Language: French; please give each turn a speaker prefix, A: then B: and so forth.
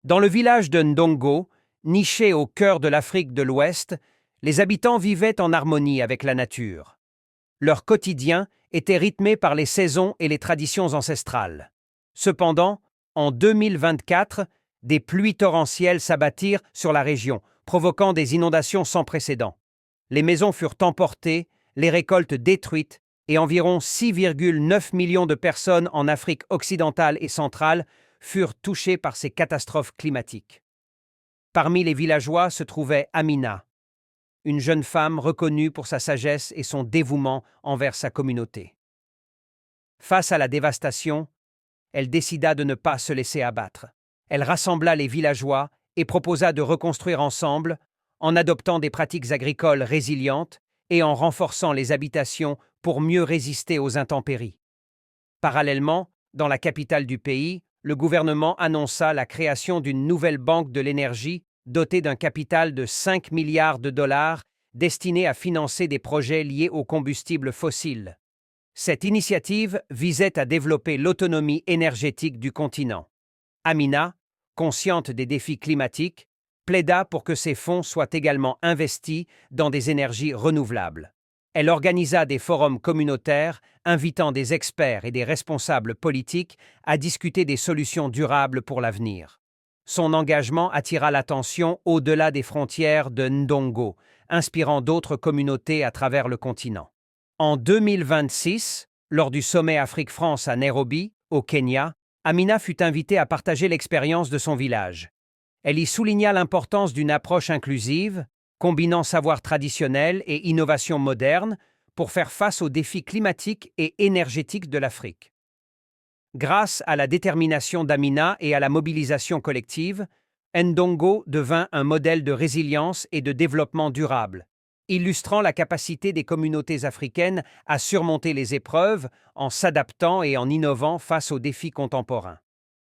A: Dans le village de Ndongo, niché au cœur de l'Afrique de l'Ouest, les habitants vivaient en harmonie avec la nature. Leur quotidien était rythmé par les saisons et les traditions ancestrales. Cependant, en 2024, des pluies torrentielles s'abattirent sur la région, provoquant des inondations sans précédent. Les maisons furent emportées, les récoltes détruites et environ 6,9 millions de personnes en Afrique occidentale et centrale furent touchées par ces catastrophes climatiques. Parmi les villageois se trouvait Amina, une jeune femme reconnue pour sa sagesse et son dévouement envers sa communauté. Face à la dévastation, elle décida de ne pas se laisser abattre. Elle rassembla les villageois et proposa de reconstruire ensemble en adoptant des pratiques agricoles résilientes et en renforçant les habitations pour mieux résister aux intempéries. Parallèlement, dans la capitale du pays, le gouvernement annonça la création d'une nouvelle banque de l'énergie dotée d'un capital de 5 milliards de dollars destiné à financer des projets liés aux combustibles fossiles. Cette initiative visait à développer l'autonomie énergétique du continent. Amina, consciente des défis climatiques, plaida pour que ces fonds soient également investis dans des énergies renouvelables. Elle organisa des forums communautaires, invitant des experts et des responsables politiques à discuter des solutions durables pour l'avenir. Son engagement attira l'attention au-delà des frontières de Ndongo, inspirant d'autres communautés à travers le continent. En 2026, lors du sommet Afrique-France à Nairobi, au Kenya, Amina fut invitée à partager l'expérience de son village. Elle y souligna l'importance d'une approche inclusive, combinant savoir traditionnel et innovation moderne pour faire face aux défis climatiques et énergétiques de l'Afrique. Grâce à la détermination d'Amina et à la mobilisation collective, Ndongo devint un modèle de résilience et de développement durable, illustrant la capacité des communautés africaines à surmonter les épreuves en s'adaptant et en innovant face aux défis contemporains.